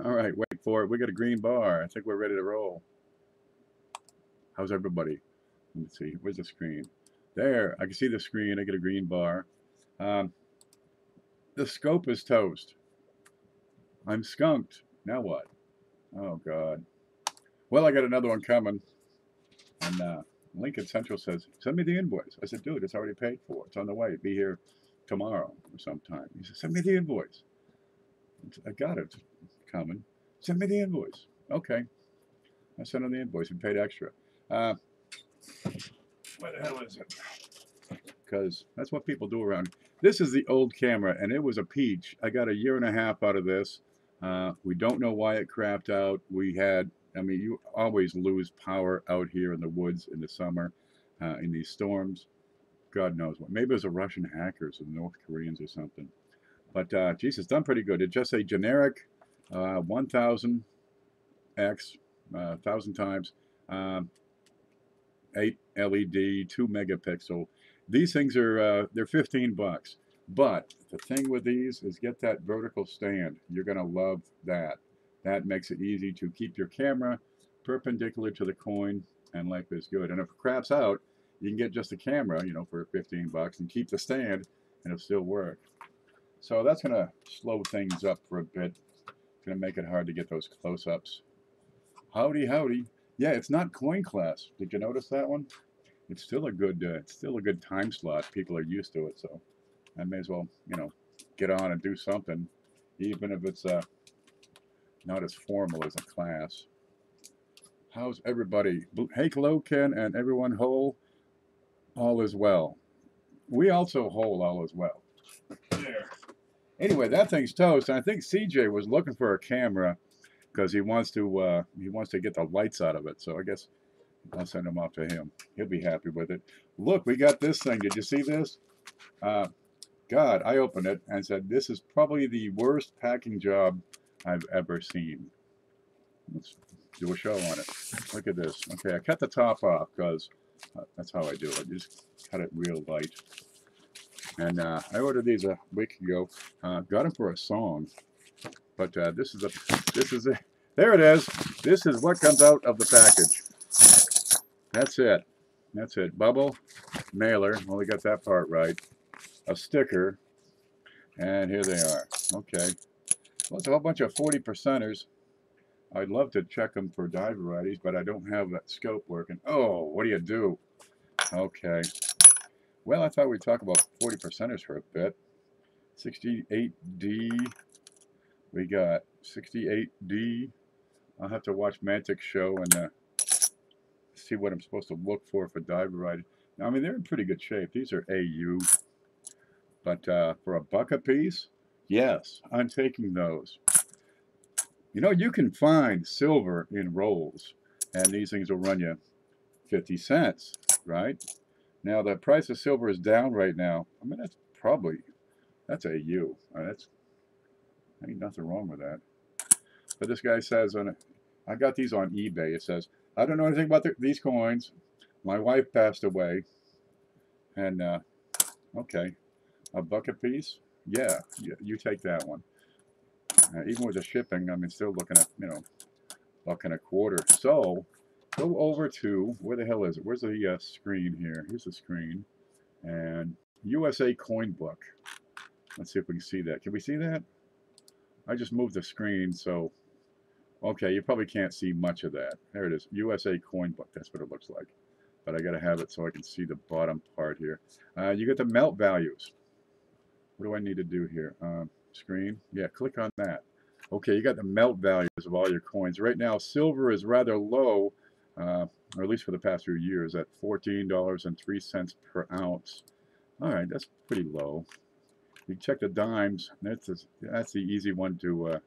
All right, wait for it. We got a green bar. I think we're ready to roll. How's everybody? Let's see. Where's the screen? There. I can see the screen. I get a green bar. Um, the scope is toast. I'm skunked. Now what? Oh, God. Well, I got another one coming. And Lincoln Central says, send me the invoice. I said, dude, it's already paid for. It's on the way. Be here tomorrow or sometime. He said, send me the invoice. I got it. It's coming. Send me the invoice. Okay. I sent him the invoice and paid extra. What the hell is it? Because that's what people do around. This is the old camera, and it was a peach. I got 1.5 years out of this. We don't know why it crapped out. I mean, you always lose power out here in the woods in the summer, in these storms. God knows what. Maybe it was the Russian hackers or the North Koreans or something. But, geez, it's done pretty good. It's just a generic 1000x, 1,000 times, 8 LED, 2 megapixel. These things are, they're $15. But the thing with these is get that vertical stand. You're going to love that. That makes it easy to keep your camera perpendicular to the coin, and life is good. And if it craps out, you can get just the camera, you know, for $15 and keep the stand, and it'll still work. So that's going to slow things up for a bit. It's going to make it hard to get those close-ups. Howdy, howdy. Yeah, it's not coin class. Did you notice that one? It's still a good time slot. People are used to it, so I may as well, you know, get on and do something, even if it's not as formal as a class. How's everybody? Hey, hello, Ken, and everyone whole? All is well. We also whole all is well. There. Anyway, that thing's toast. And I think CJ was looking for a camera because he wants to get the lights out of it. So I guess I'll send him off to him. He'll be happy with it. Look, we got this thing. Did you see this? God, I opened it and said, this is probably the worst packing job I've ever seen. Let's do a show on it. Look at this. Okay, I cut the top off because that's how I do it. Just cut it real light. And I ordered these a week ago. Got them for a song. But this is it. There it is. This is what comes out of the package. That's it. That's it. Bubble, mailer. Well, we got that part right. A sticker. And here they are. Okay. Well, it's a whole bunch of 40%ers. I'd love to check them for die varieties, but I don't have that scope working. Oh, what do you do? Okay. Well, I thought we'd talk about 40%ers for a bit. 68D. We got 68D. I'll have to watch Mantic's show and see what I'm supposed to look for die variety. Now, I mean, they're in pretty good shape. These are AU. But for $1 a piece, yes, I'm taking those. You know, you can find silver in rolls, and these things will run you 50 cents, right? Now, the price of silver is down right now. I mean, that's AU. That's ain't nothing wrong with that. But this guy says, I got these on eBay. It says, I don't know anything about these coins. My wife passed away. And, okay, $1 a piece? Yeah, you take that one. Even with the shipping, I mean, still looking at, you know, $1.25. So, go over to, where the hell is it? Where's the screen here? Here's the screen. And USA Coin Book. Let's see if we can see that. Can we see that? I just moved the screen, so, okay, you probably can't see much of that. There it is, USA Coin Book. That's what it looks like. But I got to have it so I can see the bottom part here. You get the melt values. What do I need to do here? Screen? Yeah, click on that. Okay, you got the melt values of all your coins. Right now, silver is rather low, or at least for the past few years, at $14.03 per ounce. All right, that's pretty low. You check the dimes. That's the easy one to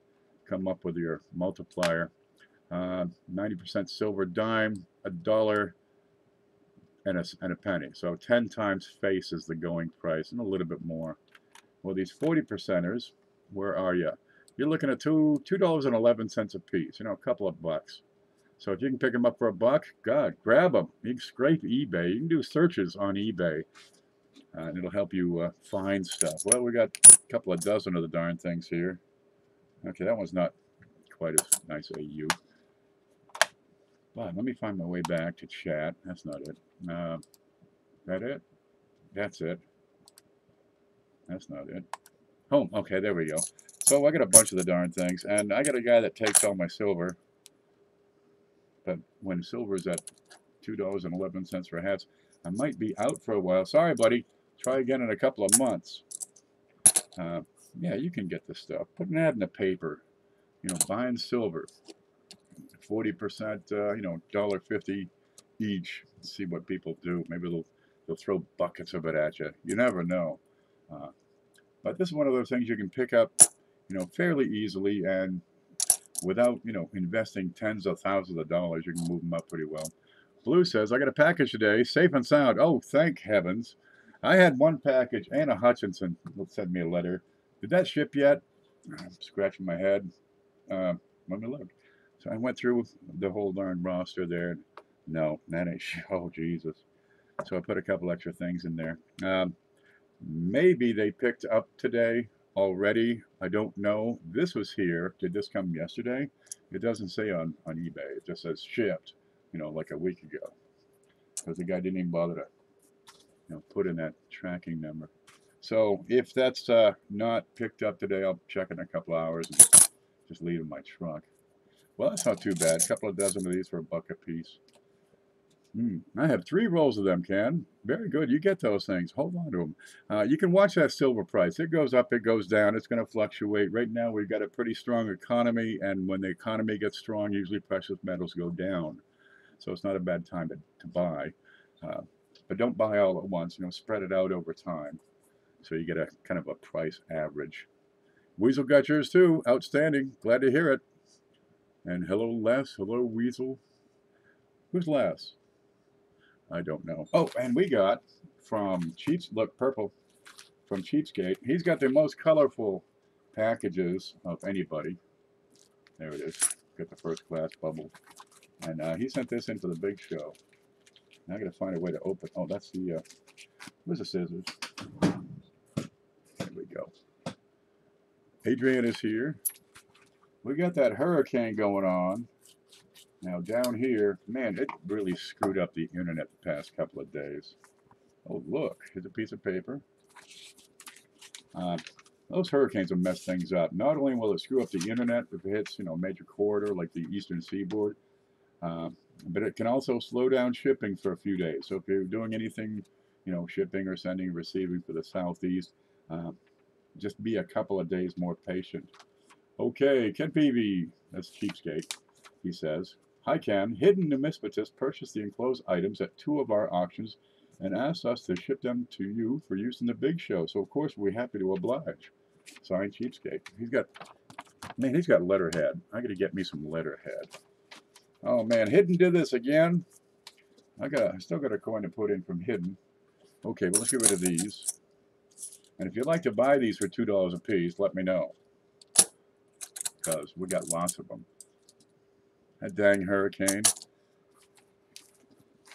come up with your multiplier. 90% silver dime, $1 and a penny. So 10 times face is the going price, and a little bit more. Well, these 40%ers, where are you? You're looking at $2.11 a piece. You know, a couple of bucks. So if you can pick them up for $1, God, grab them. You can scrape eBay. You can do searches on eBay. And it'll help you find stuff. Well, we got a couple of dozen of the darn things here. Okay, that one's not quite as nice a U. But let me find my way back to chat. That's not it. That it? That's it. That's not it. Home. Okay, there we go. So I got a bunch of the darn things, and I got a guy that takes all my silver. But when silver's at $2.11 for hats, I might be out for a while. Sorry, buddy. Try again in a couple of months. Yeah, you can get this stuff. Put an ad in the paper. You know, buying silver. 40%, you know, $1.50 each. See what people do. Maybe they'll throw buckets of it at you. You never know. But this is one of those things you can pick up, you know, fairly easily, and without, you know, investing tens of thousands of dollars, you can move them up pretty well. Blue says, I got a package today, safe and sound. Oh, thank heavens. I had one package. Anna Hutchinson sent me a letter. Did that ship yet? I'm scratching my head. Let me look. So I went through the whole darn roster there. No, that ain't, oh, Jesus. So I put a couple extra things in there. Maybe they picked up today already. I don't know. This was here. Did this come yesterday? It doesn't say on eBay. It just says shipped, you know, like a week ago. Because the guy didn't even bother to, you know, put in that tracking number. So if that's not picked up today, I'll check in a couple hours and just leave in my truck. Well, that's not too bad. A couple of dozen of these for $1 a piece. I have 3 rolls of them, Ken. Very good. You get those things. Hold on to them. You can watch that silver price. It goes up, it goes down. It's going to fluctuate. Right now, we've got a pretty strong economy, and when the economy gets strong, usually precious metals go down. So it's not a bad time to buy. But don't buy all at once. You know, spread it out over time, so you get a kind of a price average. Weasel got yours too. Outstanding. Glad to hear it. And hello, Les. Hello, Weasel. Who's Les? I don't know. Oh, and we got from look, purple, from Cheapskate. He's got the most colorful packages of anybody. There it is. Got the first class bubble. And he sent this in for the big show. Now I got to find a way to open. Oh, that's the, where's the scissors? There we go. Adrian is here. We got that hurricane going on. Now down here, man, it really screwed up the internet the past couple of days. Oh, look, here's a piece of paper. Those hurricanes will mess things up. Not only will it screw up the internet if it hits, you know, a major corridor like the eastern seaboard, but it can also slow down shipping for a few days. So if you're doing anything, you know, shipping or sending or receiving for the southeast, just be a couple of days more patient. Okay, Ken Peavy, that's Cheapskate, he says. Hi Ken, Hidden Numismatist purchased the enclosed items at 2 of our auctions and asked us to ship them to you for use in the big show. So of course we're happy to oblige. Signed, Cheapskate. He's got letterhead. I gotta get me some letterhead. Oh man, Hidden did this again. I still got a coin to put in from Hidden. Okay, well let's get rid of these. And if you'd like to buy these for $2 a piece, let me know, because we got lots of them. That dang hurricane.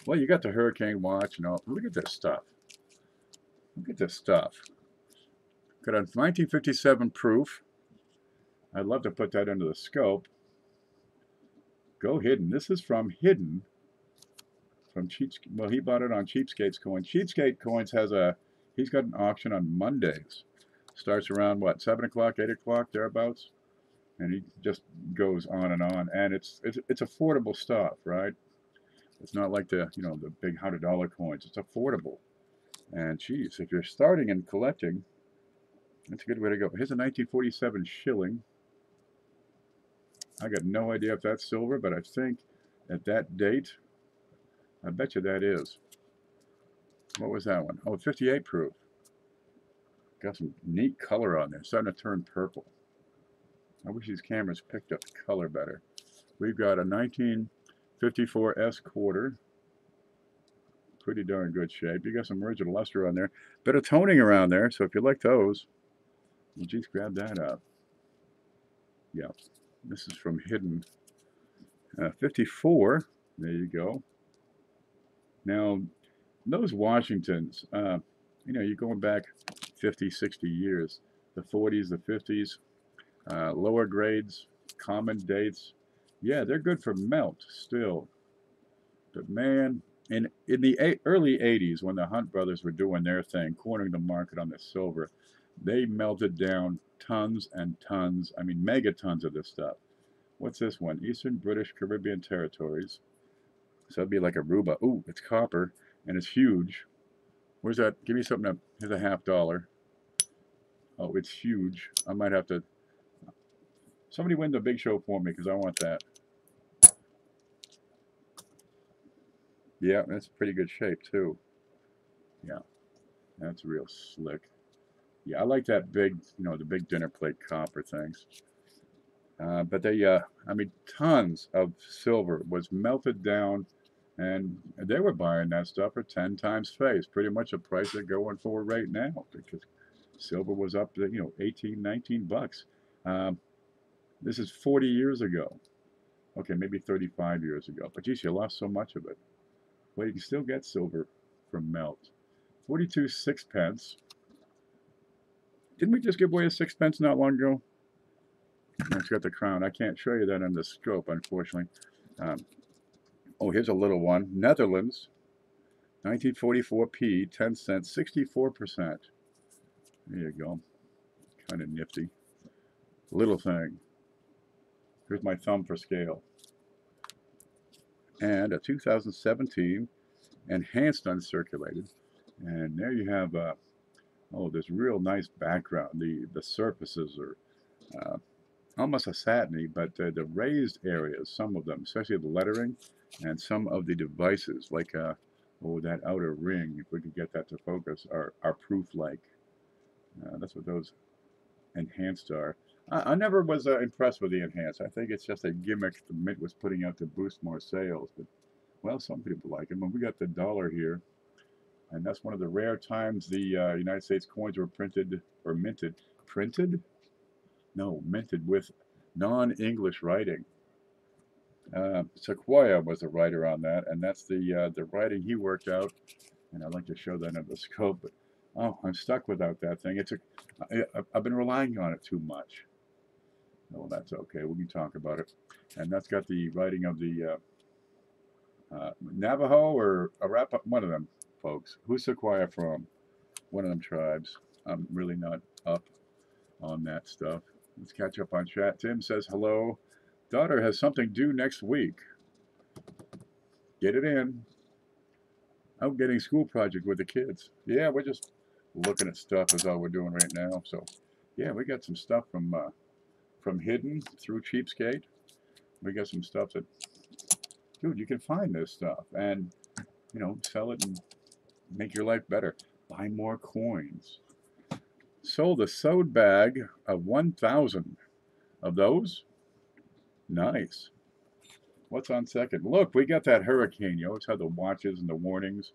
Well, you got the hurricane watch and all. Look at this stuff. Look at this stuff. Got a 1957 proof. I'd love to put that under the scope. Go Hidden. This is from Hidden. From Cheapskate. Well, he bought it on Cheapskate's Coin. Cheapskate Coins has he's got an auction on Mondays. Starts around, what, 7 o'clock, 8 o'clock, thereabouts? And he just goes on. And it's affordable stuff, right? It's not like the, you know, the big $100 coins. It's affordable. And geez, if you're starting and collecting, that's a good way to go. Here's a 1947 shilling. I got no idea if that's silver, but I think at that date, I bet you that is. What was that one? Oh, 58 proof. Got some neat color on there. Starting to turn purple. I wish these cameras picked up the color better. We've got a 1954 S quarter. Pretty darn good shape. You got some original luster on there. Bit of toning around there, so if you like those, well, geez, grab that up. Yeah, this is from Hidden. 54, there you go. Now, those Washingtons, you know, you're going back 50, 60 years. The 40s, the 50s, lower grades, common dates. Yeah, they're good for melt still. But man, in the early 80s, when the Hunt brothers were doing their thing, cornering the market on the silver, they melted down tons and tons, I mean megatons of this stuff. What's this one? Eastern British Caribbean Territories. So that'd be like Aruba. Ooh, it's copper, and it's huge. Where's that? Give me something to, here's a $50. Oh, it's huge. I might have to, somebody win the big show for me, because I want that. Yeah, that's pretty good shape, too. Yeah, that's real slick. Yeah, I like that big, you know, the big dinner plate copper things. But they, I mean, tons of silver was melted down, and they were buying that stuff for 10 times face, pretty much the price they're going for right now, because silver was up to, you know, 18, 19 bucks. This is 40 years ago. Okay, maybe 35 years ago. But geez, you lost so much of it. Well, you can still get silver from melt. 42 sixpence. Didn't we just give away a sixpence not long ago? It's got the crown. I can't show you that on the scope, unfortunately. Oh, here's a little one. Netherlands, 1944p, 10 cents, 64%. There you go. Kind of nifty. Little thing. Here's my thumb for scale. And a 2017 enhanced uncirculated. And there you have, oh, this real nice background. The surfaces are almost a satiny, but the raised areas, some of them, especially the lettering, and some of the devices, like oh, that outer ring, if we could get that to focus, are proof-like. That's what those enhanced are. I never was impressed with the enhanced. I think it's just a gimmick the Mint was putting out to boost more sales. But, well, some people like them. And we got the dollar here, and that's one of the rare times the United States coins were printed, or minted. Printed? No, minted with non-English writing. Sequoia was the writer on that, and that's the writing he worked out. And I'd like to show that in the scope, but oh, I'm stuck without that thing. I've been relying on it too much. Oh, that's okay. We can talk about it. And that's got the writing of the Navajo or Arapaho, one of them folks. Who's Sequoia from? One of them tribes. I'm really not up on that stuff. Let's catch up on chat. Tim says hello. Daughter has something due next week. Get it in. Out getting school project with the kids. Yeah, we're just looking at stuff is all we're doing right now. So, yeah, we got some stuff from Hidden through Cheapskate. We got some stuff that, dude, you can find this stuff and, you know, sell it and make your life better. Buy more coins. Sold a sewed bag of 1,000 of those. Nice. What's on second? Look, we got that hurricane. You always have the watches and the warnings.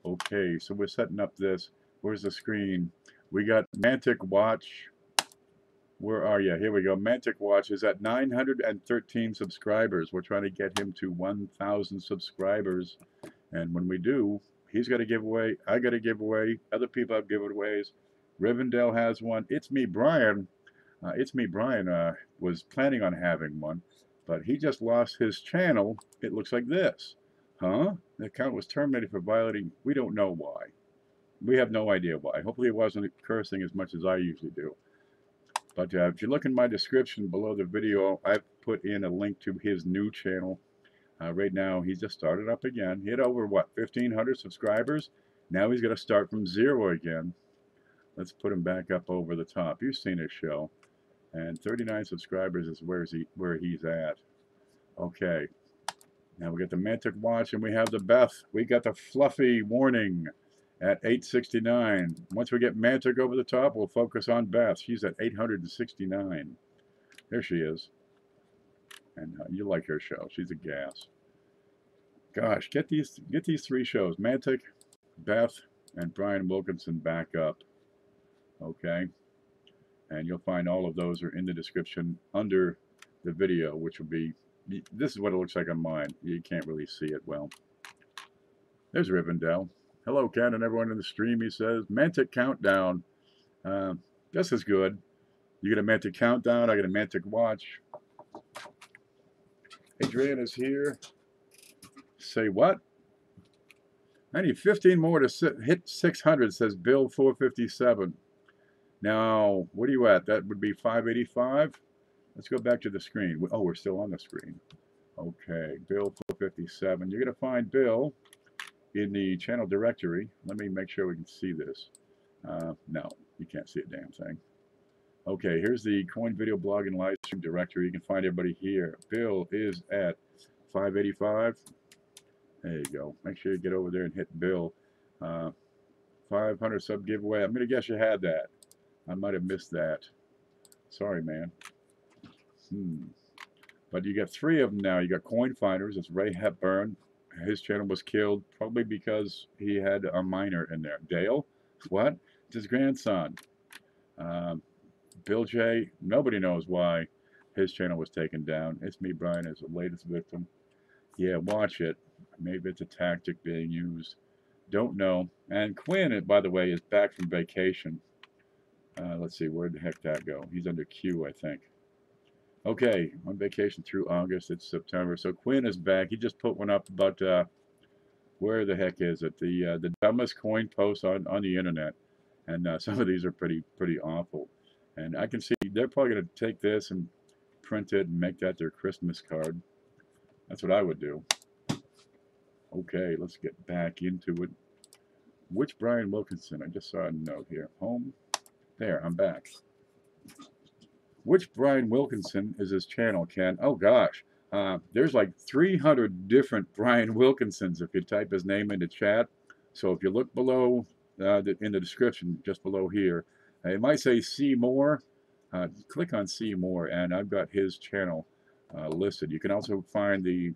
Okay, so we're setting up this. Where's the screen? We got MANTICWATCH. Where are you? Here we go. MANTICWATCH is at 913 subscribers. We're trying to get him to 1,000 subscribers. And when we do, he's got a giveaway. I got a giveaway. Other people have giveaways. Rivendell has one. It's Me Brian. Was planning on having one, but he just lost his channel. It looks like this. Huh? The account was terminated for violating. We don't know why. We have no idea why. Hopefully it wasn't cursing as much as I usually do. But if you look in my description below the video, I've put in a link to his new channel. Right now, he's just started up again. He had over, what, 1,500 subscribers? Now he's going to start from 0 again. Let's put him back up over the top. You've seen his show. And 39 subscribers is where he's at. Okay. Now we got the MANTICWATCH and we have the Beth. We got the Fluffy Warning at 869. Once we get Mantic over the top, we'll focus on Beth. She's at 869. There she is. And you like her show. She's a gas. Gosh, get these 3 shows. Mantic, Beth, and Brian Wilkinson back up. Okay. And you'll find all of those are in the description under the video, which will be, this is what it looks like on mine. You can't really see it well. There's Rivendell. Hello, Ken, and everyone in the stream, he says. Mantic Countdown. This is good. You get a Mantic Countdown, I get a MANTICWATCH. Adrian is here. Say what? I need 15 more to hit 600, says Bill 457. Now, what are you at? That would be 585. Let's go back to the screen. Oh, we're still on the screen. Okay, Bill 457. You're going to find Bill in the channel directory. Let me make sure we can see this. No, you can't see a damn thing. Okay, here's the Coin Video Blog and Livestream Directory. You can find everybody here. Bill is at 585. There you go. Make sure you get over there and hit Bill. 500 sub giveaway. I'm going to guess you had that. I might have missed that. Sorry, man. But you got 3 of them now. You got Coin Finders. It's Ray Hepburn. His channel was killed probably because he had a minor in there. Dale? What? It's his grandson. Bill J. Nobody knows why his channel was taken down. It's Me, Brian, as the latest victim. Yeah, watch it. Maybe it's a tactic being used. Don't know. And Quinn, by the way, is back from vacation. Let's see, where the heck did that go? He's under Q, I think. Okay, on vacation through August. It's September. So Quinn is back. He just put one up about where the heck is it? The dumbest coin post on the internet. And some of these are pretty awful. And I can see they're probably going to take this and print it and make that their Christmas card. That's what I would do. Okay, let's get back into it. Which Brian Wilkinson? I just saw a note here. Home. There, I'm back. Which Brian Wilkinson is his channel, Ken? Oh, gosh. There's like 300 different Brian Wilkinsons if you type his name into chat. So if you look below, in the description, just below here, it might say see more. Click on see more, and I've got his channel listed. You can also find the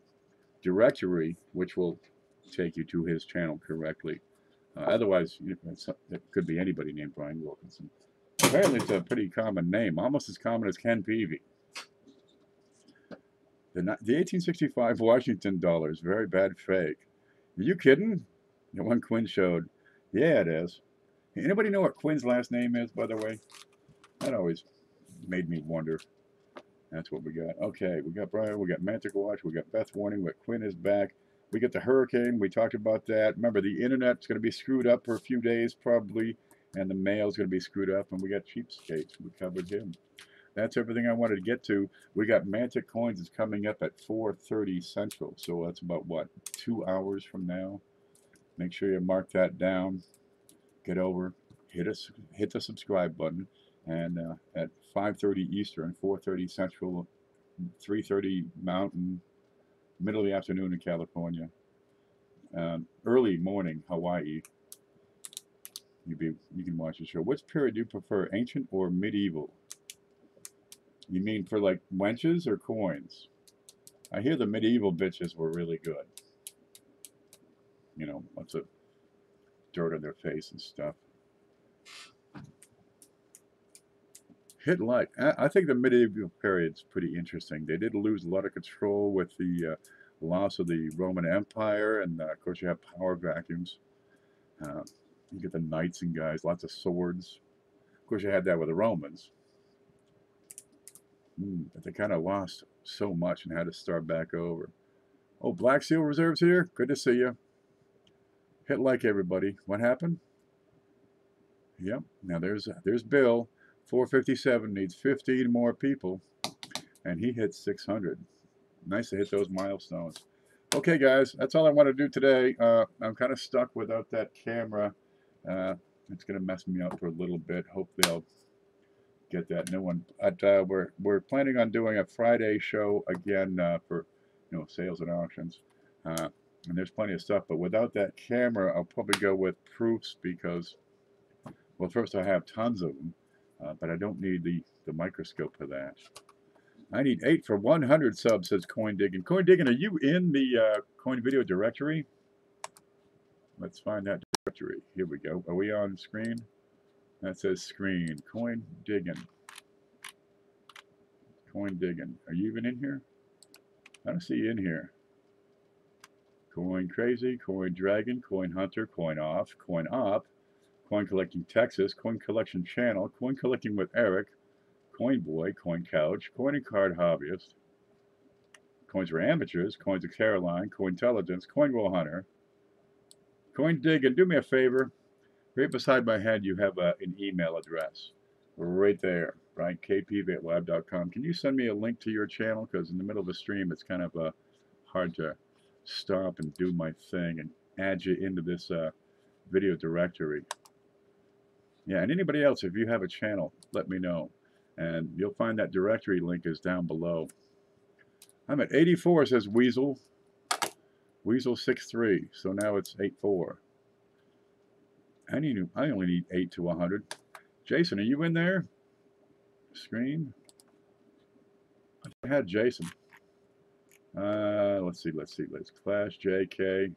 directory, which will take you to his channel correctly. Otherwise, it could be anybody named Brian Wilkinson. Apparently, it's a pretty common name, almost as common as Ken Peavy. The 1865 Washington dollar is very bad fake. Are you kidding? The one Quinn showed. Yeah, it is. Anybody know what Quinn's last name is, by the way? That always made me wonder. That's what we got. Okay, we got Brian, we got MANTICWATCH, we got Beth Warning, but Quinn is back. We got the hurricane. We talked about that. Remember, the internet's going to be screwed up for a few days, probably, and the mail's going to be screwed up, and we got Cheapskates. We covered him. That's everything I wanted to get to. We got Mantic Coins is coming up at 4:30 Central, so that's about, what, 2 hours from now? Make sure you mark that down. Get over, hit the subscribe button, and at 5:30 Eastern, 4:30 Central, 3:30 Mountain, middle of the afternoon in California, early morning Hawaii. You can watch the show. Which period do you prefer, ancient or medieval? You mean for like wenches or coins? I hear the medieval bitches were really good. You know, lots of dirt on their face and stuff. Hit like. I think the medieval period's pretty interesting. They did lose a lot of control with the loss of the Roman Empire, and of course you have power vacuums. You get the knights and guys, lots of swords. Of course you had that with the Romans. But they kind of lost so much and had to start back over. Oh, Black Seal Reserves here. Good to see you. Hit like, everybody. What happened? Yep. Now there's Bill. 457 needs 15 more people, and he hit 600. Nice to hit those milestones. Okay, guys, that's all I want to do today. I'm kind of stuck without that camera. It's going to mess me up for a little bit. Hopefully I'll get that new one. But we're planning on doing a Friday show again for sales and auctions. And there's plenty of stuff. But without that camera, I'll probably go with proofs because, well, first I have tons of them. But I don't need the microscope for that. I need 8 for 100 subs, says Coin Digging. Coin Digging, are you in the Coin Video Directory? Let's find that directory. Here we go. Are we on screen? That says screen. Coin Digging. Coin Digging. Are you even in here? I don't see you in here. Coin Crazy, Coin Dragon, Coin Hunter, Coin Off, Coin Op, Coin Collecting Texas, Coin Collection Channel, Coin Collecting with Eric, Coin Boy, Coin Couch, Coin and Card Hobbyist, Coins for Amateurs, Coins of Caroline, Cointelligence, Coinwell Hunter, Coin Dig, and do me a favor, right beside my head you have an email address. Right there, right? kpv@live.com. Can you send me a link to your channel? Because in the middle of the stream, it's kind of hard to stop and do my thing and add you into this video directory. Yeah, and anybody else, if you have a channel, let me know. And you'll find that directory link is down below. I'm at 84, says Weasel. Weasel 63. So now it's 84. I only need 8 to 100. Jason, are you in there? Screen. I had Jason. Let's see. Let's Clash JK.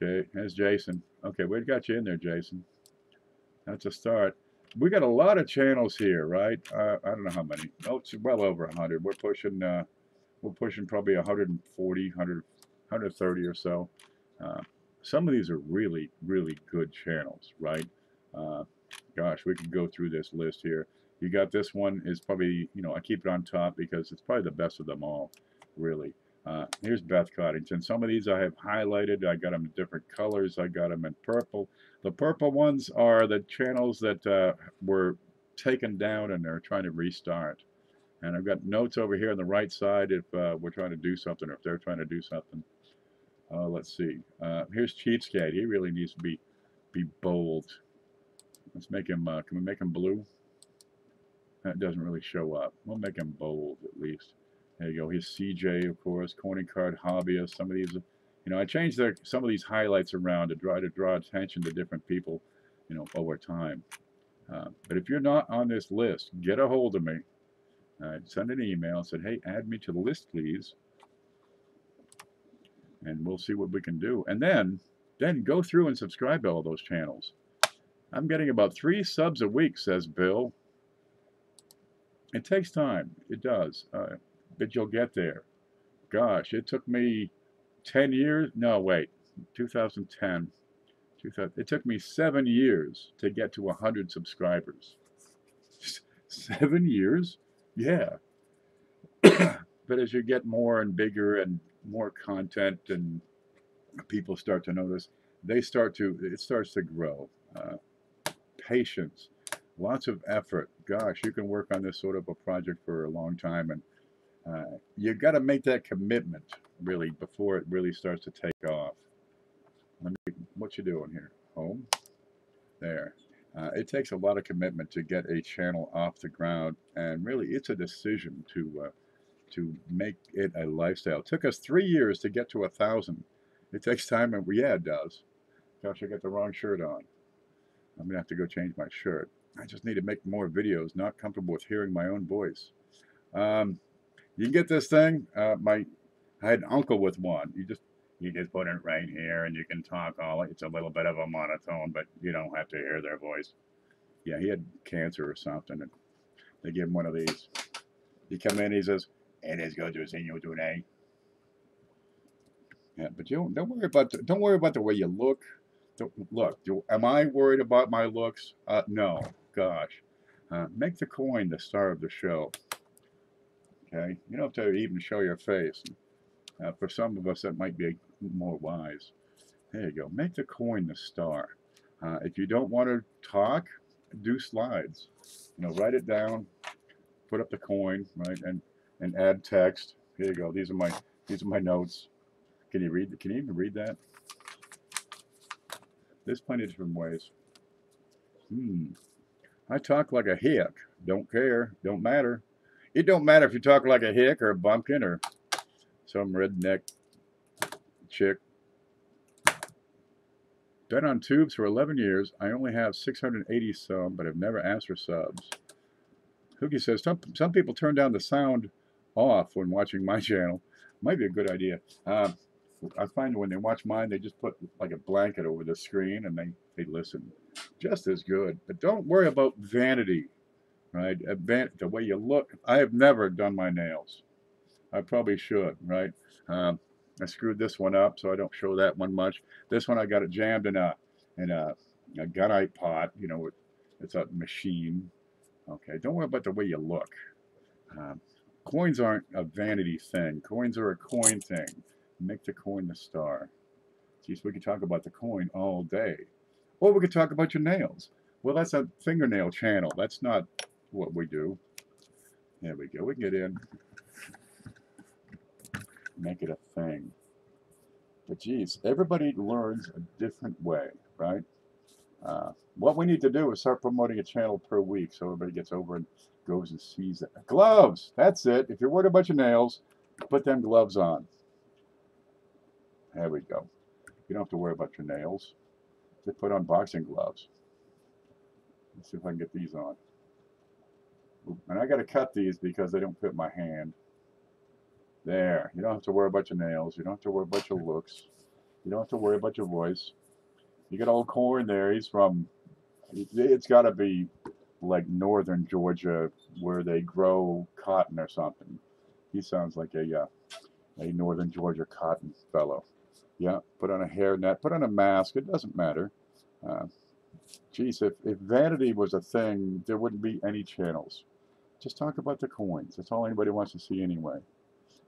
There's Jason. Okay, we got you in there, Jason. That's a start. We got a lot of channels here, right? I don't know how many. Oh, it's well over 100. We're pushing probably 140, 130 or so. Some of these are really, really good channels, right? Gosh, we could go through this list here. You got this one is probably, you know, I keep it on top because it's probably the best of them all, really. Here's Beth Coddington. Some of these I have highlighted. I got them in different colors. I got them in purple. The purple ones are the channels that were taken down and they're trying to restart. And I've got notes over here on the right side if we're trying to do something or if they're trying to do something. Let's see. Here's Cheapskate. He really needs to be bold. Let's make him, can we make him blue? That doesn't really show up. We'll make him bold at least. There you go. Here's CJ, of course, Coining Card Hobbyist. Some of these, you know, I changed some of these highlights around to try to draw attention to different people, you know, over time. But if you're not on this list, get a hold of me. Send an email. Said, hey, add me to the list, please. And we'll see what we can do. And then go through and subscribe to all those channels. I'm getting about 3 subs a week, says Bill. It takes time. It does. But you'll get there. Gosh, it took me 10 years. No, wait. 2010. It took me 7 years to get to 100 subscribers. 7 years? Yeah. But as you get more and bigger and more content and people start to notice, it starts to grow. Patience, lots of effort. Gosh, you can work on this sort of a project for a long time, and you got to make that commitment really before it really starts to take off. What you doing here? Home? There. It takes a lot of commitment to get a channel off the ground, and really it's a decision to make it a lifestyle. It took us 3 years to get to 1,000. It takes time, and yeah, it does. Gosh, I got the wrong shirt on. I'm gonna have to go change my shirt. I just need to make more videos. Not comfortable with hearing my own voice. You can get this thing. I had an uncle with one. You just put it right here, and you can talk all. It's a little bit of a monotone, but you don't have to hear their voice. Yeah, he had cancer or something, and they give him one of these. He come in, he says, "It is good to see you today." Yeah, but don't worry about the way you look. Am I worried about my looks? No. Gosh, make the coin the star of the show. Okay, you don't have to even show your face. For some of us, that might be more wise. There you go. Make the coin the star. If you don't want to talk, do slides. You know, write it down, put up the coin, right, and add text. Here you go. These are my notes. Can you read? Can you even read that? There's plenty of different ways. I talk like a hick. Don't care. Don't matter. It don't matter if you talk like a hick or a bumpkin or some redneck chick. Been on tubes for 11 years. I only have 680 some, but I've never asked for subs. Hoogie says, some people turn down the sound off when watching my channel. Might be a good idea. I find when they watch mine, they just put like a blanket over the screen and they listen. Just as good. But don't worry about vanity, right? The way you look. I have never done my nails. I probably should, right? I screwed this one up, so I don't show that one much. This one I got it jammed in a gunite pot. You know, it's a machine. Okay, don't worry about the way you look. Coins aren't a vanity thing. Coins are a coin thing. Make the coin the star. Geez, we could talk about the coin all day. Or we could talk about your nails. Well, that's a fingernail channel. That's not what we do. There we go. We can get in. Make it a thing. But geez, everybody learns a different way, right? What we need to do is start promoting a channel per week so everybody gets over and goes and sees it. Gloves! That's it. If you're worried about your nails, put them gloves on. There we go. You don't have to worry about your nails. Just put on boxing gloves. Let's see if I can get these on. And I got to cut these because they don't fit my hand. There. You don't have to worry about your nails. You don't have to worry about your looks. You don't have to worry about your voice. You got old Corn there. He's from, it's got to be like northern Georgia where they grow cotton or something. He sounds like a northern Georgia cotton fellow. Yeah, put on a hairnet, put on a mask. It doesn't matter. Geez, if vanity was a thing, there wouldn't be any channels. Just talk about the coins. That's all anybody wants to see anyway.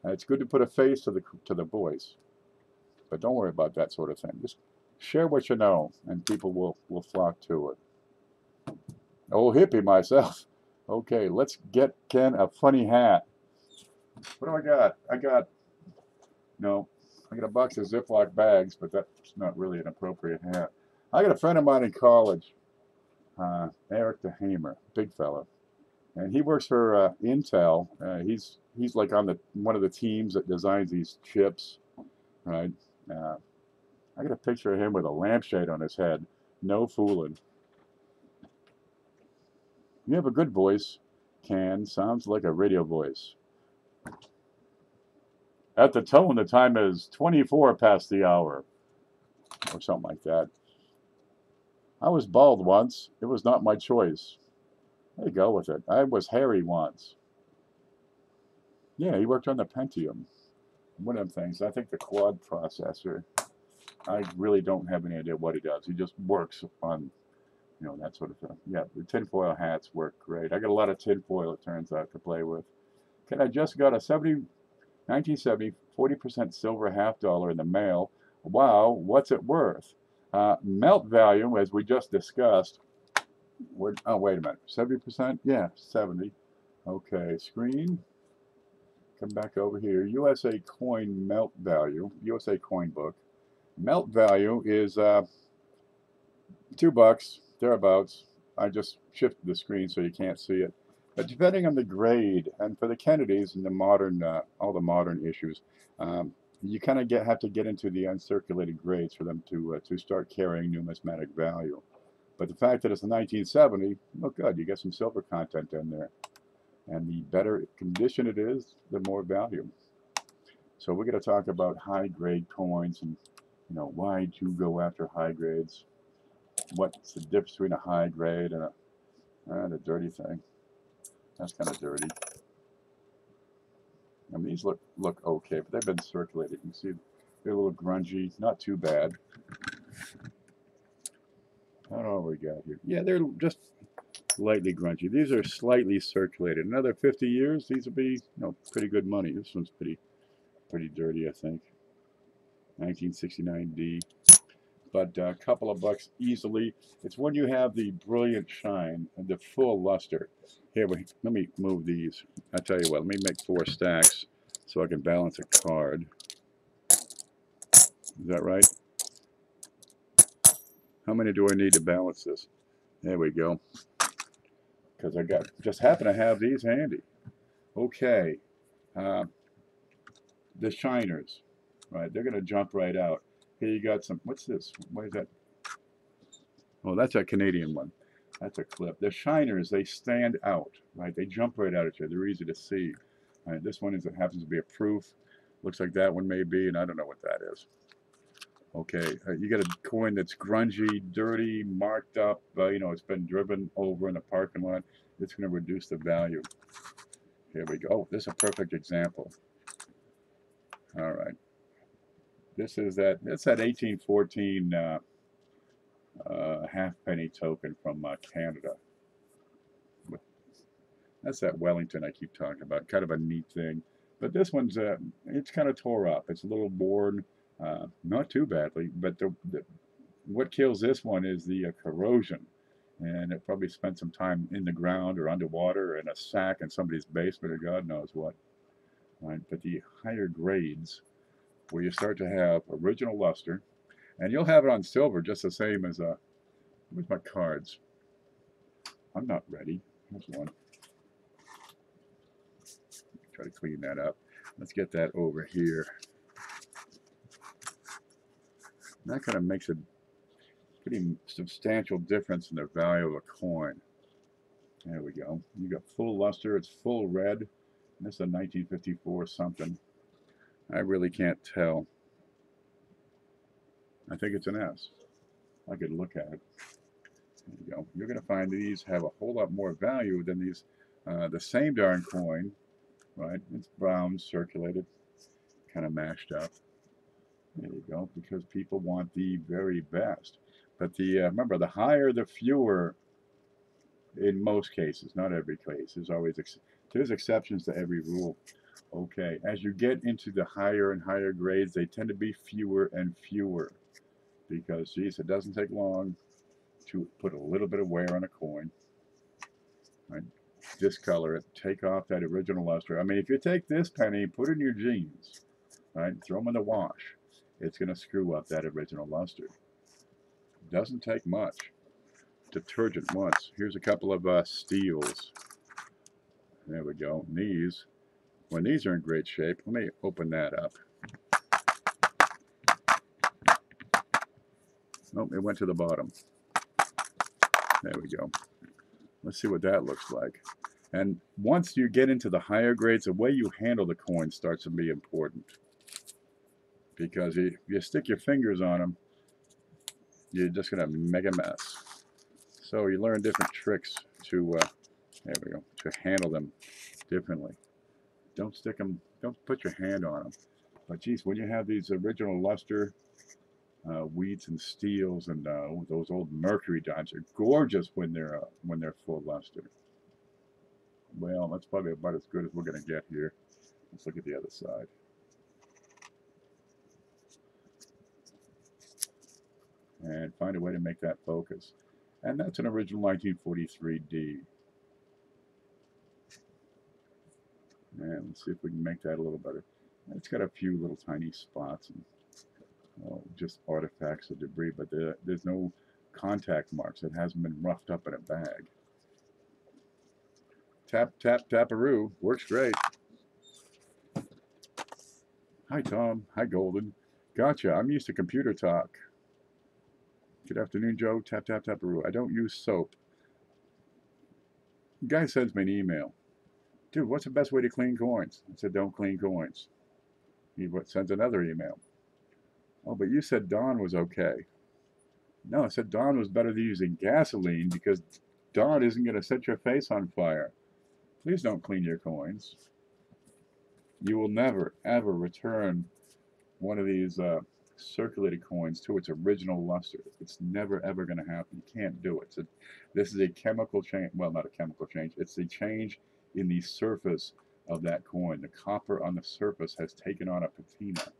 It's good to put a face to the voice, but don't worry about that sort of thing. Just share what you know, and people will flock to it. Oh, hippie myself. Okay, let's get Ken a funny hat. What do I got? I got a box of Ziploc bags, but that's not really an appropriate hat. I got a friend of mine in college, Eric DeHamer, big fella, and he works for Intel. He's like on one of the teams that designs these chips, right? I got a picture of him with a lampshade on his head. No fooling. You have a good voice, Ken. Sounds like a radio voice. At the tone, the time is 24 past the hour, or something like that. I was bald once. It was not my choice. There you go with it. I was hairy once. Yeah, he worked on the Pentium. One of them things. I think the quad processor. I really don't have any idea what he does. He just works on, that sort of thing. Yeah, the tinfoil hats work great. I got a lot of tinfoil, it turns out, to play with. I just got a 1970 40% silver $half in the mail. Wow, what's it worth? Melt value, as we just discussed. Oh, wait a minute. 70%? Yeah, 70. Okay, screen. Come back over here. USA coin melt value. USA coin book. Melt value is $2, thereabouts. I just shifted the screen so you can't see it. But depending on the grade, and for the Kennedys and the modern, all the modern issues, you kind of have to get into the uncirculated grades for them to start carrying numismatic value. But the fact that it's a 1970, look good, you get some silver content in there. And the better condition it is, the more value. So we're going to talk about high-grade coins and, why do you go after high grades? What's the difference between a high grade and a dirty thing? That's kind of dirty. I mean, these look okay, but they've been circulated. You can see they're a little grungy. Not too bad. I don't know what we got here. Yeah, they're just lightly grungy. These are slightly circulated. Another 50 years, these will be pretty good money. This one's pretty dirty, I think. 1969D. But a couple of bucks easily. It's when you have the brilliant shine and the full luster. Here, let me move these. I tell you what, let me make 4 stacks so I can balance a card. Is that right? How many do I need to balance this? There we go. Because I just happen to have these handy. Okay. The shiners, right? They're going to jump right out. Here you got some, what's this? What is that? Oh, that's a Canadian one. That's a clip. The shiners, they stand out, right? They jump right out at you. They're easy to see. All right, this one happens to be a proof. Looks like that one may be, and I don't know what that is. Okay, you got a coin that's grungy, dirty, marked up. It's been driven over in the parking lot. It's going to reduce the value. Here we go. Oh, this is a perfect example. All right. That's that 1814 halfpenny token from Canada. That's that Wellington I keep talking about. Kind of a neat thing. But this one's, it's kind of tore up. It's a little worn, not too badly. But what kills this one is the corrosion. And it probably spent some time in the ground or underwater or in a sack in somebody's basement or God knows what. Right? But the higher grades, where you start to have original luster, and you'll have it on silver just the same as where's my cards? I'm not ready. Here's one. Try to clean that up. Let's get that over here. And that kind of makes a pretty substantial difference in the value of a coin. There we go. You got full luster. It's full red. And this is a 1954 something. I really can't tell. I think it's an S. I could look at it. There you go. You're going to find these have a whole lot more value than these, the same darn coin, right? It's brown, circulated, kind of mashed up. There you go, because people want the very best. But remember, the higher, the fewer. In most cases, not every case. There's exceptions to every rule. Okay, as you get into the higher and higher grades, they tend to be fewer and fewer. Because, geez, it doesn't take long to put a little bit of wear on a coin. Right? Discolor it, take off that original luster. I mean, if you take this penny, put it in your jeans, right? Throw them in the wash. It's going to screw up that original luster. Doesn't take much. Detergent once. Here's a couple of steels. There we go. And these, when these are in great shape, let me open that up. Nope, it went to the bottom. There we go. Let's see what that looks like. And once you get into the higher grades, the way you handle the coin starts to be important. Because if you stick your fingers on them, you're just going to make a mess. So you learn different tricks to, there we go, to handle them differently. Don't stick them, don't put your hand on them. But geez, when you have these original luster wheats and steels and those old mercury dimes are gorgeous when they're full luster. Well, that's probably about as good as we're going to get here. Let's look at the other side. And find a way to make that focus. And that's an original 1943D. And let's see if we can make that a little better. It's got a few little tiny spots and just artifacts of debris, but there's no contact marks. It hasn't been roughed up in a bag. Tap, tap, taparoo. Works great. Hi, Tom. Hi, Golden. Gotcha. I'm used to computer talk. Good afternoon, Joe. Tap, tap, taparoo. I don't use soap. Guy sends me an email. Dude, what's the best way to clean coins? I said, don't clean coins. He sends another email. Oh, but you said Dawn was okay. No, I said Dawn was better than using gasoline because Dawn isn't going to set your face on fire. Please don't clean your coins. You will never, ever return one of these circulated coins to its original luster. It's never, ever going to happen. You can't do it. So this is a chemical change. Well, not a chemical change. It's a change in the surface of that coin. The copper on the surface has taken on a patina,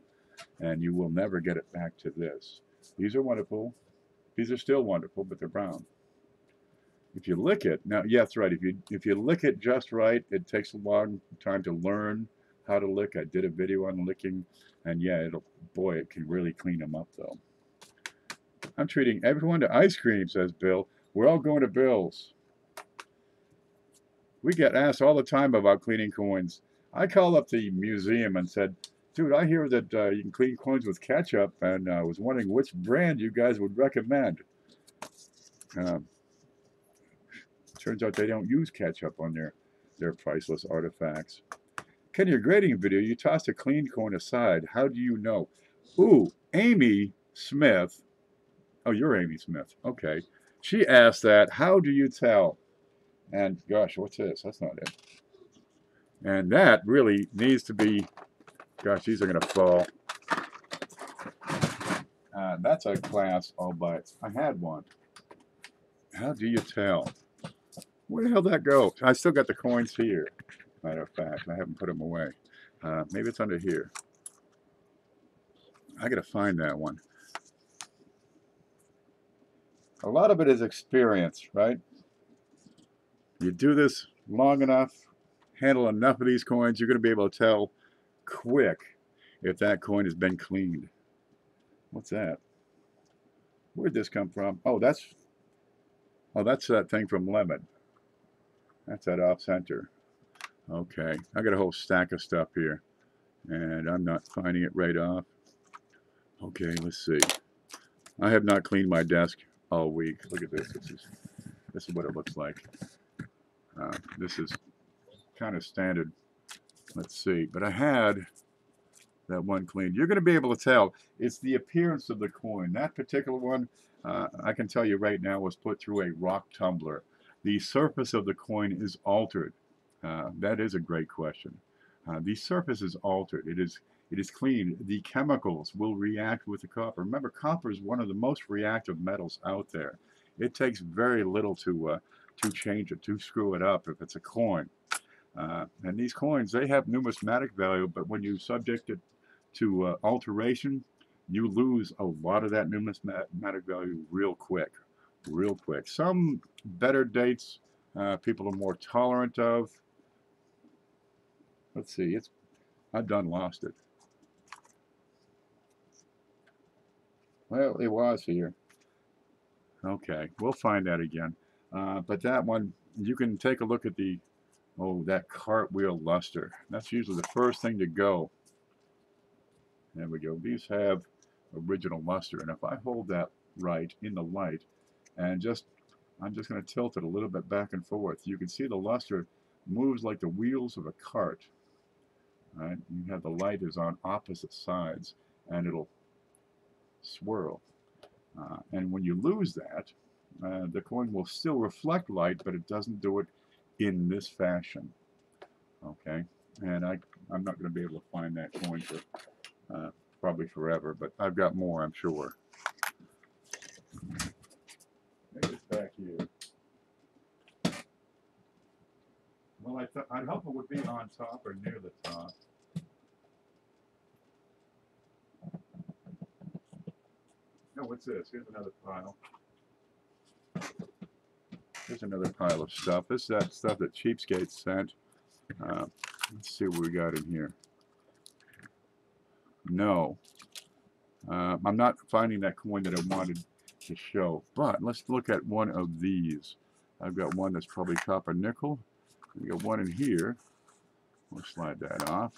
and you will never get it back to this. These are wonderful. These are still wonderful, but they're brown. If you lick it, now, yeah, that's right. If you lick it just right, it takes a long time to learn how to lick. I did a video on licking, and yeah, boy, it can really clean them up, though. I'm treating everyone to ice cream, says Bill. We're all going to Bill's. We get asked all the time about cleaning coins. I called up the museum and said, dude, I hear that you can clean coins with ketchup, and I was wondering which brand you guys would recommend. Turns out they don't use ketchup on their priceless artifacts. Ken, your grading video, you tossed a clean coin aside. How do you know? Ooh, Amy Smith. Oh, you're Amy Smith. Okay. She asked that. How do you tell? And gosh, what's this? That's not it. And that really needs to be, gosh, these are going to fall. That's a class all by itself. I had one. How do you tell? Where the hell did that go? I still got the coins here. Matter of fact, I haven't put them away. Maybe it's under here. I gotta find that one. A lot of it is experience, right? You do this long enough, handle enough of these coins, you're gonna be able to tell quick if that coin has been cleaned. What's that? Where'd this come from? Oh, that's that thing from Lemon. That's that off center. Okay, I got a whole stack of stuff here, and I'm not finding it right off. Okay, let's see. I have not cleaned my desk all week. Look at this. This is what it looks like. This is kind of standard. Let's see. But I had that one cleaned. You're going to be able to tell. It's the appearance of the coin. That particular one, I can tell you right now, was put through a rock tumbler. The surface of the coin is altered. That is a great question. The surface is altered. It is clean. The chemicals will react with the copper. Remember, copper is one of the most reactive metals out there. It takes very little to change it, to screw it up if it's a coin. And these coins, they have numismatic value, but when you subject it to alteration, you lose a lot of that numismatic value real quick. Real quick. Some better dates people are more tolerant of. Let's see, I've done lost it. Well, it was here. Okay, we'll find that again. But that one, you can take a look at that cartwheel luster. That's usually the first thing to go. There we go. These have original luster, and if I hold that right in the light, and I'm just going to tilt it a little bit back and forth, you can see the luster moves like the wheels of a cart. Right? You have the light is on opposite sides, and it'll swirl. And when you lose that, the coin will still reflect light, but it doesn't do it in this fashion. Okay, and I'm not going to be able to find that coin for probably forever, but I've got more, I'm sure. Maybe it's back here. Well, I'd hope it would be on top or near the top. No, what's this? Here's another pile. Here's another pile of stuff. This is that stuff that Cheapskate sent. Let's see what we got in here. No. I'm not finding that coin that I wanted to show. But let's look at one of these. I've got one that's probably copper nickel. We got one in here. We'll slide that off.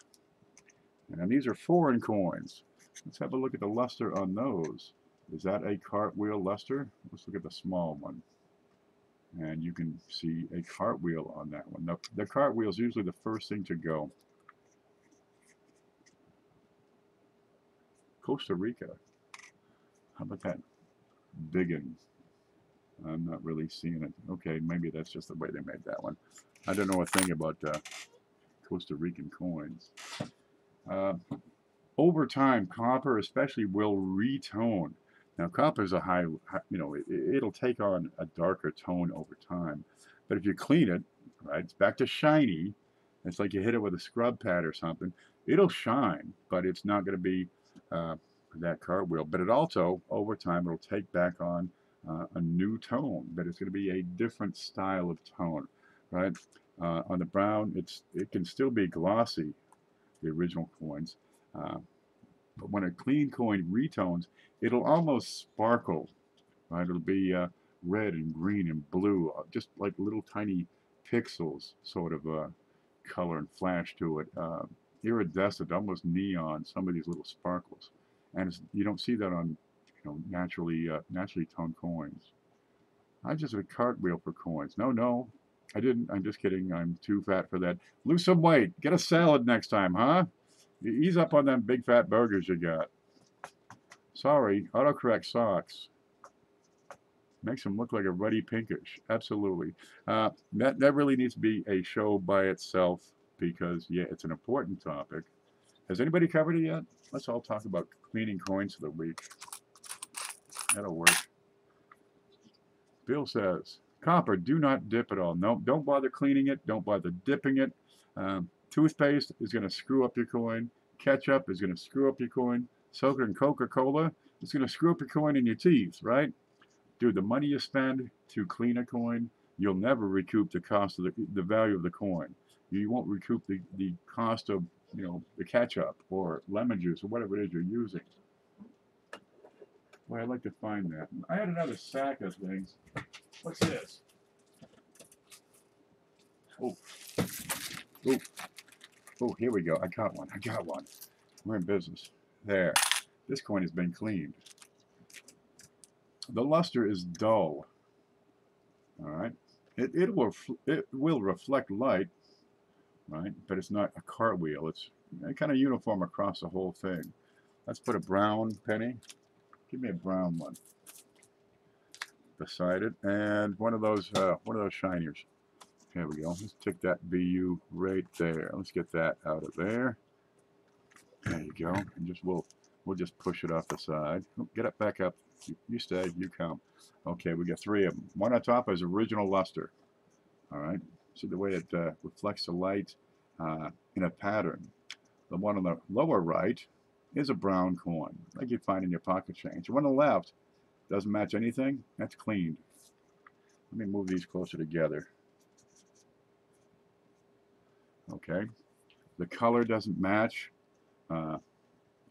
And these are foreign coins. Let's have a look at the luster on those. Is that a cartwheel luster? Let's look at the small one. And you can see a cartwheel on that one. The cartwheel is usually the first thing to go. Costa Rica. How about that biggin? I'm not really seeing it. Okay, maybe that's just the way they made that one. I don't know a thing about Costa Rican coins. Over time, copper especially will retone. Now, copper is a high, it'll take on a darker tone over time. But if you clean it, right, it's back to shiny. It's like you hit it with a scrub pad or something. It'll shine, but it's not going to be that cartwheel. But it also, over time, it'll take back on a new tone. But it's going to be a different style of tone, right? On the brown, it can still be glossy, the original coins. But when a clean coin retones, it'll almost sparkle, right? It'll be red and green and blue, just like little tiny pixels sort of color and flash to it. Iridescent, almost neon, some of these little sparkles. And you don't see that on naturally toned coins. I just a cartwheel for coins. No, I didn't. I'm just kidding. I'm too fat for that. Lose some weight. Get a salad next time, huh? Ease up on them big fat burgers you got. Sorry, autocorrect socks. Makes them look like a ruddy pinkish. Absolutely. That really needs to be a show by itself because, yeah, it's an important topic. Has anybody covered it yet? Let's all talk about cleaning coins for the week. That'll work. Bill says, Copper, do not dip at all. No, don't bother cleaning it. Don't bother dipping it. Toothpaste is going to screw up your coin. Ketchup is going to screw up your coin. Soak it in Coca-Cola is going to screw up your coin in your teeth, right? Dude, the money you spend to clean a coin, you'll never recoup the cost of the value of the coin. You won't recoup the cost of, the ketchup or lemon juice or whatever it is you're using. Well, I'd like to find that. I had another sack of things. What's this? Oh, oh, oh, here we go. I got one. We're in business. There. This coin has been cleaned. The luster is dull. All right. It will reflect light, right? But it's not a cartwheel. It's kind of uniform across the whole thing. Let's put a brown penny. Give me a brown one beside it, and one of those shiners. Here we go. Let's take that BU right there. Let's get that out of there. There you go. And we'll just push it off the side. Get it back up. You stay. You come. Okay, we got 3 of them. One on top is original luster. All right. See the way it reflects the light in a pattern. The one on the lower right is a brown coin, like you'd find in your pocket change. The one on the left doesn't match anything. That's cleaned. Let me move these closer together. Okay. The color doesn't match.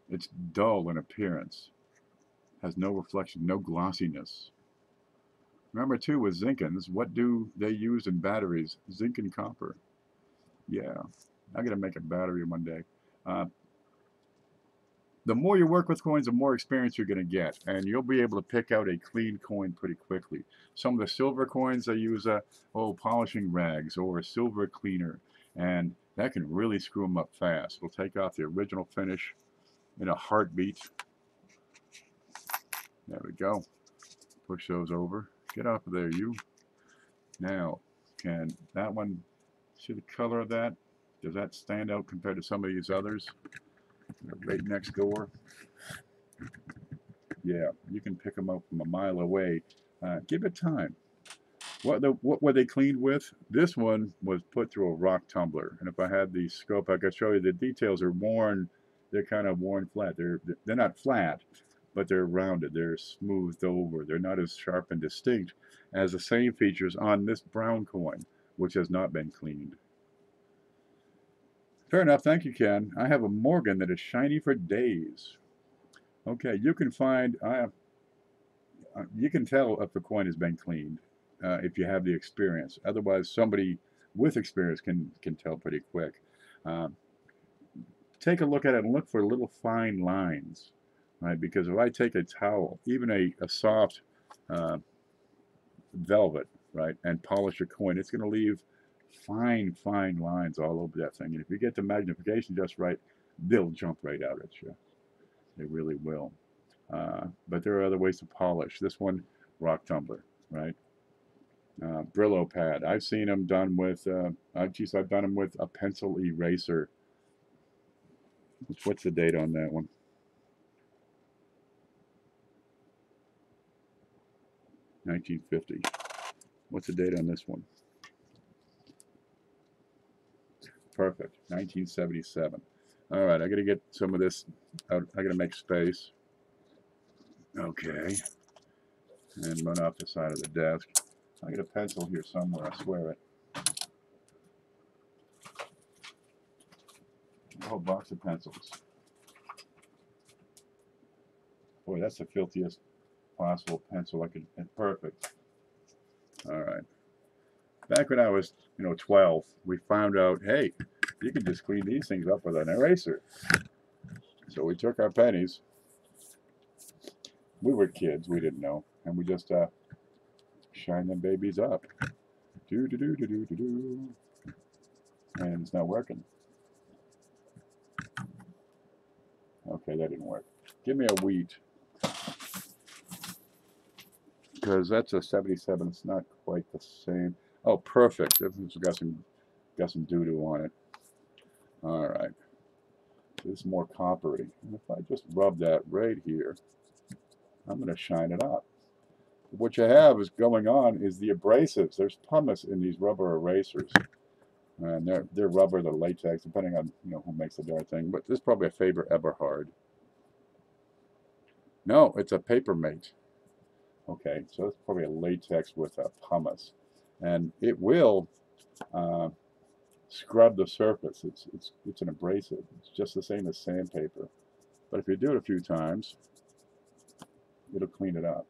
It's dull in appearance. Has no reflection, no glossiness. Remember too with Zinkins, what do they use in batteries? Zinc and copper. Yeah, I'm gonna make a battery one day. The more you work with coins, the more experience you're gonna get, and you'll be able to pick out a clean coin pretty quickly. Some of the silver coins, they use polishing rags or a silver cleaner, and that can really screw them up fast. It'll take off the original finish in a heartbeat. There we go. Push those over. Get off of there, you. Now, can that one, see the color of that? Does that stand out compared to some of these others? They're right next door. Yeah, you can pick them up from a mile away. Give it time. What were they cleaned with? This one was put through a rock tumbler. And if I had the scope, I could show you the details are worn. They're kind of worn flat. They're not flat, but they're rounded. They're smoothed over. They're not as sharp and distinct as the same features on this brown coin, which has not been cleaned. Fair enough. Thank you, Ken. I have a Morgan that is shiny for days. Okay, you can find, you can tell if the coin has been cleaned if you have the experience. Otherwise, somebody with experience can tell pretty quick. Take a look at it and look for little fine lines. Right, because if I take a towel, even a soft velvet, right, and polish a coin, it's going to leave fine lines all over that thing. And if you get the magnification just right, they'll jump right out at you. They really will. But there are other ways to polish. This one, rock tumbler, right? Brillo pad. I've seen them done with, I've done them with a pencil eraser. What's the date on that one? $1950. What's the date on this one? Perfect. 1977. All right, I got to get some of this out. I got to make space. Okay. And run off the side of the desk. I got a pencil here somewhere. I swear it. A whole box of pencils. Boy, that's the filthiest possible pencil I could. Perfect. All right. Back when I was, 12, we found out, hey, you can just clean these things up with an eraser. So we took our pennies. We were kids, we didn't know, and we just shine them babies up. Do do do do do do do. And it's not working. Okay, that didn't work. Give me a wheat. Because that's a 77. It's not quite the same. Oh, perfect. It's got some doo-doo on it. All right. This is more coppery. And if I just rub that right here, I'm going to shine it up. what you have is going on is the abrasives. There's pumice in these rubber erasers. And they're rubber, they're latex, depending on who makes the darn thing. But this is probably a Faber Eberhard. No, it's a Papermate. Okay, so it's probably a latex with a pumice, and it will scrub the surface. It's an abrasive. It's just the same as sandpaper. But if you do it a few times, it'll clean it up.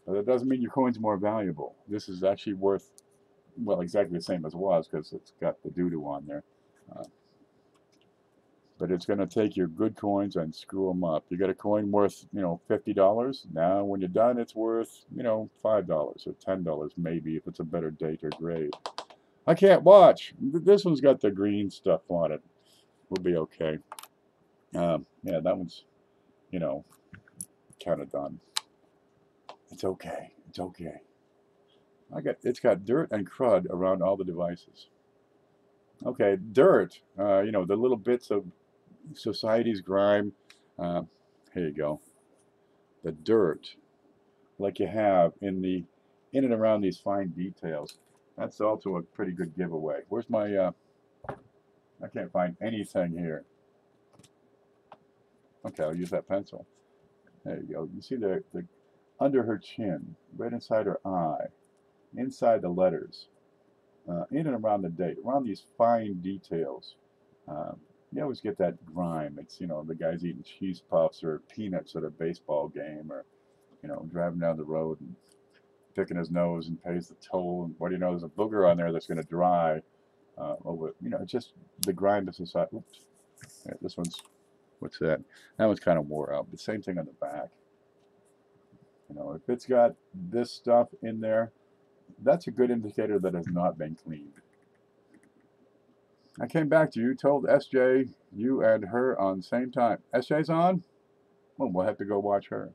But that doesn't mean your coin's more valuable. This is actually worth, well, exactly the same as it was because it's got the doo-doo on there. But it's going to take your good coins and screw them up. You got a coin worth, $50. Now, when you're done, it's worth, $5 or $10 maybe if it's a better date or grade. I can't watch. This one's got the green stuff on it. We'll be okay. Yeah, that one's, kind of done. It's okay. It's okay. It's got dirt and crud around all the devices. Okay, dirt. The little bits of society's grime. Here you go. The dirt, like you have in and around these fine details. That's also a pretty good giveaway. Where's my? I can't find anything here. Okay, I'll use that pencil. There you go. You see the under her chin, right inside her eye, inside the letters, in and around the date, around these fine details. You always get that grime. It's, the guy's eating cheese puffs or peanuts at a baseball game, or, driving down the road and picking his nose and pays the toll. And what do you know, there's a booger on there that's going to dry over, just the grime of society. Oops. Yeah, this one's, what's that? That one's kind of wore out. The same thing on the back. If it's got this stuff in there, that's a good indicator that it's not been cleaned. I came back to you, told SJ, you and her on the same time. SJ's on? Well, we'll have to go watch her.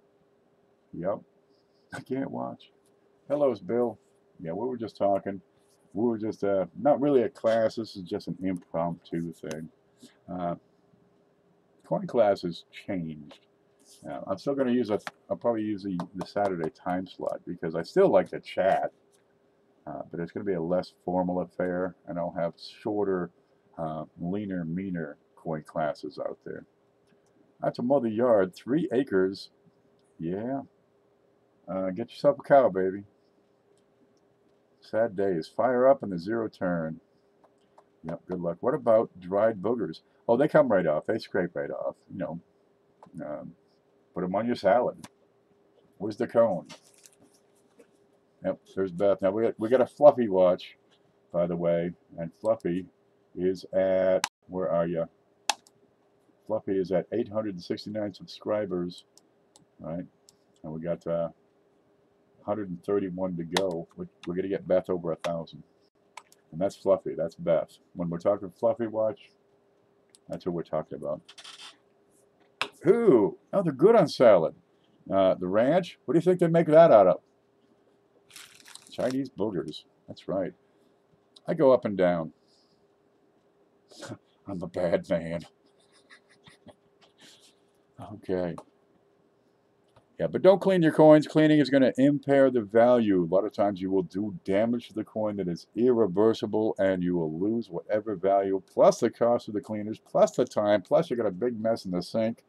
Yep. I can't watch. Hello, Bill. Yeah, we were just talking. We were just, not really a class. This is just an impromptu thing. Coin class has changed. I'm still going to use I'll probably use the Saturday time slot because I still like to chat. But it's going to be a less formal affair, and I'll have shorter, leaner, meaner coin classes out there. I have to mow the yard, 3 acres. Yeah. Get yourself a cow, baby. Sad days. Fire up and the 0 turn. Yep, good luck. What about dried boogers? Oh, they come right off. They scrape right off. Put them on your salad. Where's the cone? Yep, there's Beth. Now we got a Fluffy watch, by the way, and Fluffy is at, where are you? Fluffy is at 869 subscribers, right? And we got 131 to go. We're gonna get Beth over 1,000, and that's Fluffy. That's Beth. When we're talking Fluffy watch, that's what we're talking about. Ooh, oh, they're good on salad. The ranch. What do you think they make that out of? Chinese boogers. That's right. I go up and down. I'm a bad man. Okay. Yeah, but don't clean your coins. Cleaning is going to impair the value. A lot of times you will do damage to the coin that is irreversible, and you will lose whatever value, plus the cost of the cleaners, plus the time, plus you got a big mess in the sink.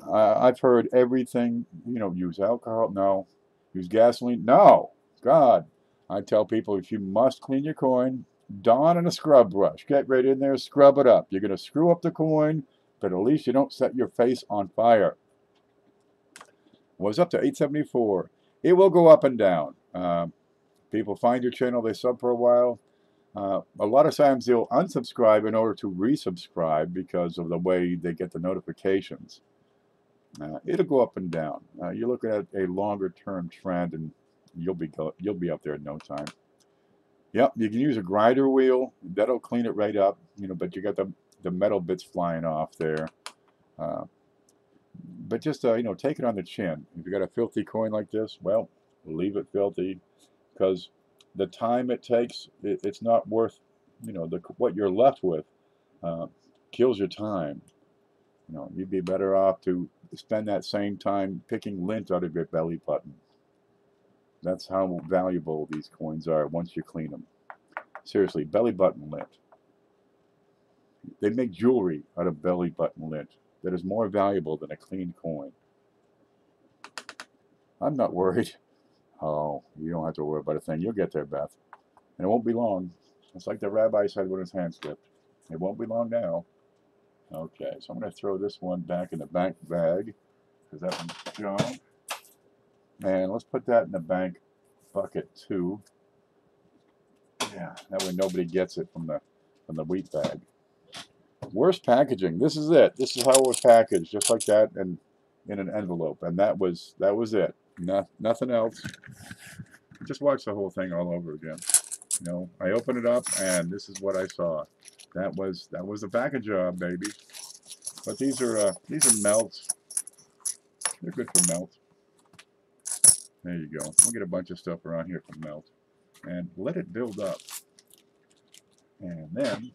I've heard everything, use alcohol. No. Use gasoline. No. God. I tell people, if you must clean your coin, Dawn and a scrub brush. Get right in there, scrub it up. You're going to screw up the coin, but at least you don't set your face on fire. Was up to 874. It will go up and down. People find your channel, they sub for a while. A lot of times they'll unsubscribe in order to resubscribe because of the way they get the notifications. It'll go up and down. You're looking at a longer term trend, and you'll be up there in no time. Yep, you can use a grinder wheel. That'll clean it right up. But you got the metal bits flying off there. But just take it on the chin. If you got a filthy coin like this, well, leave it filthy, because the time it takes, it's not worth. What you're left with kills your time. You'd be better off to spend that same time picking lint out of your belly button. That's how valuable these coins are once you clean them. Seriously, belly button lint. They make jewelry out of belly button lint that is more valuable than a clean coin. I'm not worried. Oh, you don't have to worry about a thing. You'll get there, Beth. And it won't be long. It's like the rabbi said when his hand slipped. It won't be long now. Okay, so I'm going to throw this one back in the bank bag because that one's junk. And let's put that in the bank bucket too. Yeah, that way nobody gets it from the wheat bag. Worst packaging. This is it. This is how it was packaged, just like that, and in an envelope. And that was it. Nothing else. Just watch the whole thing all over again. You know, I opened it up, and this is what I saw. That was the package job, baby. But these are melts. They're good for melt. There you go. We'll get a bunch of stuff around here for melt, and let it build up. And then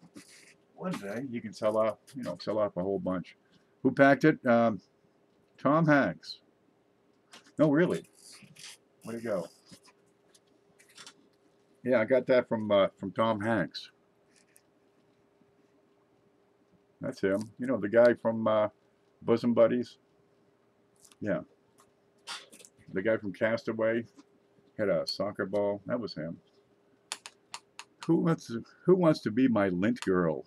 one day you can sell off, sell off a whole bunch. Who packed it? Tom Hanks. No, really. Where'd it go? Yeah, I got that from Tom Hanks. That's him. You know, the guy from Bosom Buddies. Yeah. The guy from Castaway had a soccer ball. That was him. Who wants to be my lint girl?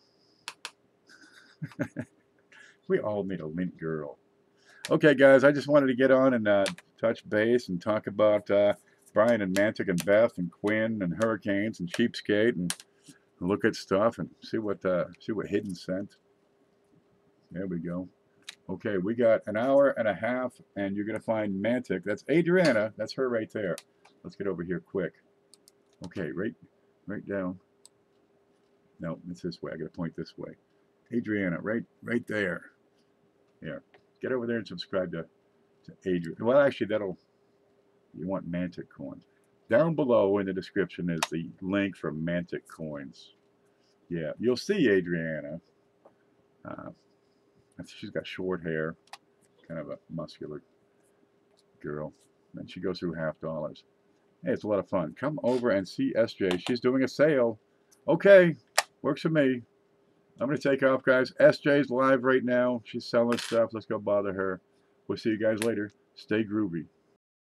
We all need a lint girl. Okay, guys, I just wanted to get on and touch base and talk about Brian and Mantic and Beth and Quinn and Hurricanes and Cheapskate and look at stuff and see what Hidden sent. There we go. Okay, we got an hour and a half, and you're gonna find Mantic. That's Adriana. That's her right there. Let's get over here quick. Okay, right down. No, it's this way. I gotta point this way. Adriana, right there. Yeah, get over there and subscribe to Adriana. Well, actually, you want Mantic coins. Down below in the description is the link for Mantic coins. Yeah, you'll see Adriana. She's got short hair, kind of a muscular girl. And she goes through $50. Hey, it's a lot of fun. Come over and see SJ. She's doing a sale. Okay, works for me. I'm going to take off, guys. SJ's live right now. She's selling stuff. Let's go bother her. We'll see you guys later. Stay groovy.